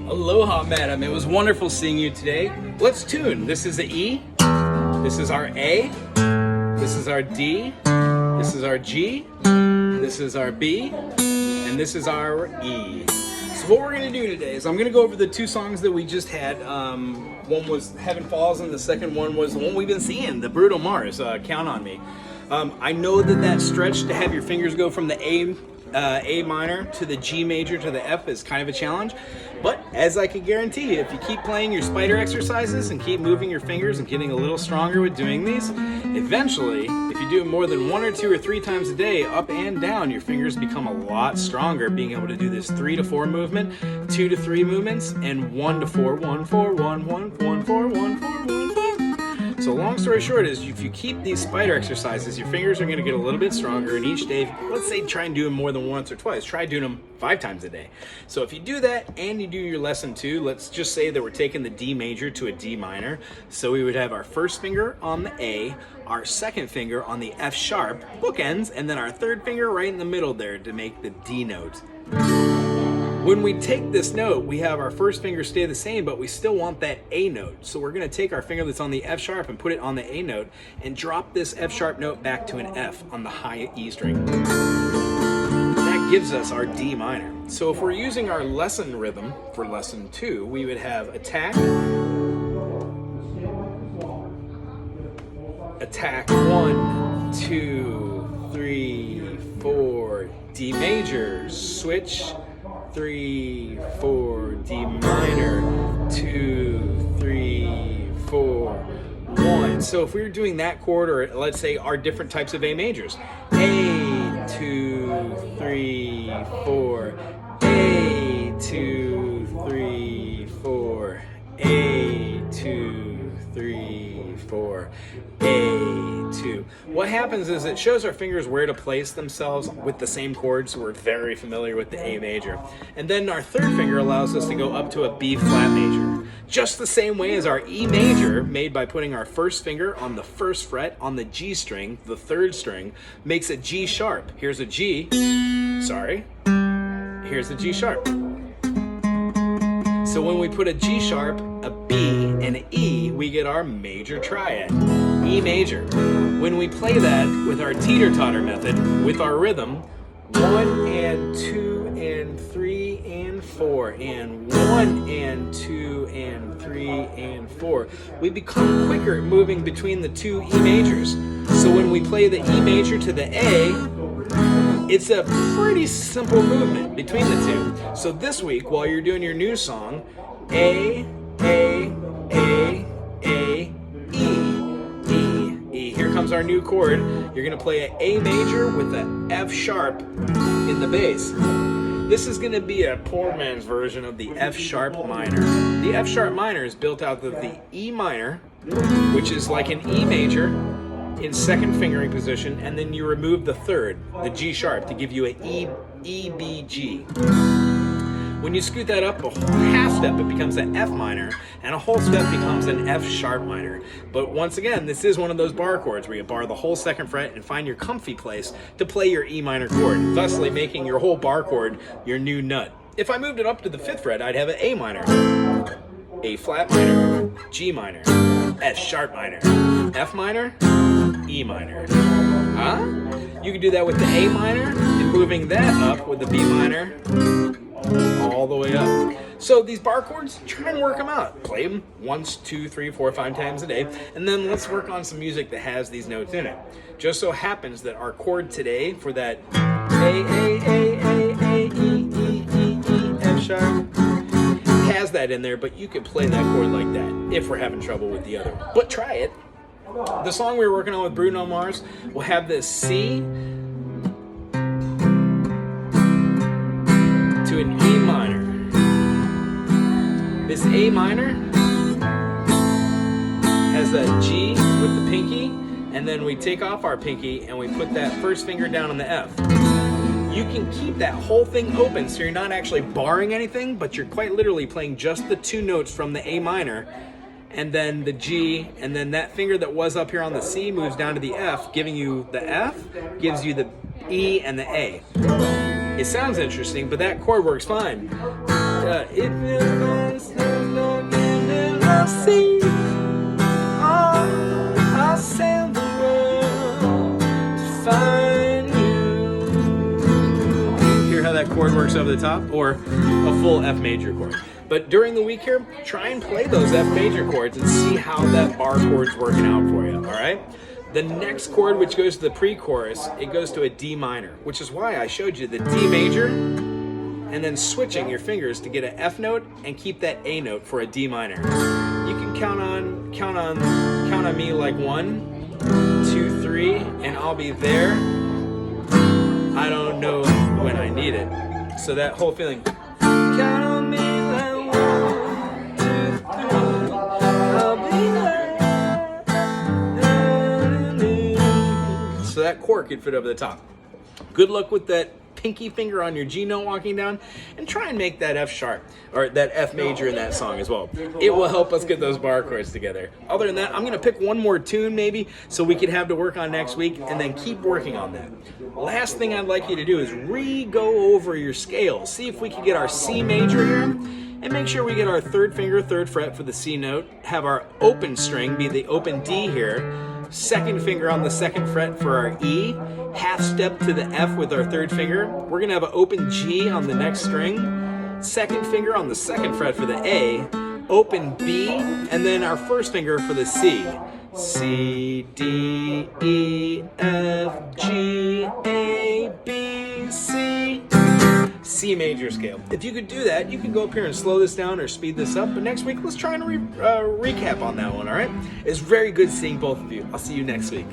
Aloha, madam. It was wonderful seeing you today. Let's tune. This is the E. This is our A. This is our D. This is our G. This is our B. And this is our E. So what we're going to do today is I'm going to go over the two songs that we just had. One was Heaven Falls and the second one was the one we've been seeing, the Bruno Mars, Count on Me. I know that stretch to have your fingers go from the A minor to the G major to the F is kind of a challenge, but as I can guarantee you, if you keep playing your spider exercises and keep moving your fingers and getting a little stronger with doing these, eventually, if you do it more than 1 or 2 or 3 times a day, up and down, your fingers become a lot stronger, being able to do this 3 to 4 movement, 2 to 3 movements, and 1 to 4, 1, 4, 1, 1, 1, 4, 1, 4, 1, 4. So long story short is if you keep these spider exercises, your fingers are going to get a little bit stronger, and each day, let's say try and do them more than once or twice. Try doing them 5 times a day. So if you do that and you do your lesson 2, let's just say that we're taking the D major to a D minor. So we would have our first finger on the A, our second finger on the F sharp, bookends, and then our third finger right in the middle there to make the D note. When we take this note, we have our first finger stay the same, but we still want that A note. So we're going to take our finger that's on the F sharp and put it on the A note and drop this F sharp note back to an F on the high E string. That gives us our D minor. So if we're using our lesson rhythm for lesson 2, we would have attack, attack 1, 2, 3, 4, D major, switch, 3, 4, D minor, 2, 3, 4, 1. So if we were doing that chord, or let's say our different types of A majors, A, 2, 3, 4, A, 2, 3, 4, A, 2, 3, 4, A, 2. What happens is it shows our fingers where to place themselves with the same chord, so we're very familiar with the A major. And then our third finger allows us to go up to a B flat major. Just the same way as our E major, made by putting our first finger on the first fret on the G string, the third string, makes a G sharp. Here's a G, sorry, here's a G sharp. So when we put a G sharp, a B, and an E, we get our major triad, E major. When we play that with our teeter-totter method, with our rhythm, 1 and 2 and 3 and 4, and 1 and 2 and 3 and 4, we become quicker moving between the two E majors. So when we play the E major to the A, it's a pretty simple movement between the two. So this week, while you're doing your new song, A, E, E. Here comes our new chord. You're gonna play an A major with an F sharp in the bass. This is gonna be a poor man's version of the F sharp minor. The F sharp minor is built out of the E minor, which is like an E major, in second fingering position, and then you remove the third, the G sharp, to give you an E, B, G. When you scoot that up a half step, it becomes an F minor, and a whole step becomes an F sharp minor. But once again, this is one of those bar chords where you bar the whole second fret and find your comfy place to play your E minor chord, thusly making your whole bar chord your new nut. If I moved it up to the 5th fret, I'd have an A minor, A flat minor, G minor, F sharp minor, F minor, E minor. Huh? You can do that with the A minor and moving that up with the B minor all the way up. So these bar chords, try and work them out. Play them 1, 2, 3, 4, 5 times a day, and then let's work on some music that has these notes in it. Just so happens that our chord today for that A, E, F sharp has that in there, but you can play that chord like that if we're having trouble with the other. But try it. The song we were working on with Bruno Mars will have this C to an E minor. This A minor has that G with the pinky, and then we take off our pinky and we put that first finger down on the F. You can keep that whole thing open so you're not actually barring anything, but you're quite literally playing just the 2 notes from the A minor, and then the G, and then that finger that was up here on the C moves down to the F, giving you the F, gives you the E and the A. It sounds interesting, but that chord works fine. If sea. Oh, I'll sail the world to find you. Hear how that chord works over the top? Or a full F major chord. But during the week here, try and play those F major chords and see how that bar chord's working out for you, all right? The next chord, which goes to the pre-chorus, it goes to a D minor, which is why I showed you the D major and then switching your fingers to get an F note and keep that A note for a D minor. You can count on me like 1, 2, 3, and I'll be there. I don't know when I need it. So that whole feeling, count on me like 1, 2, 3, I'll be there. So that chord could fit over the top. Good luck with that pinky finger on your G note walking down, and try and make that F sharp, or that F major in that song as well. It will help us get those bar chords together. Other than that, I'm gonna pick one more tune maybe, so we can have to work on next week, and then keep working on that. Last thing I'd like you to do is re-go over your scales. See if we can get our C major here, and make sure we get our third finger, third fret for the C note, have our open string be the open D here, second finger on the second fret for our E, half step to the F with our third finger. We're gonna have an open G on the next string, second finger on the second fret for the A, open B, and then our first finger for the C. C, D, E, F, G, A, B, C. C major scale. If you could do that, you can go up here and slow this down or speed this up. But next week, let's try and recap on that one, all right? It's very good seeing both of you. I'll see you next week.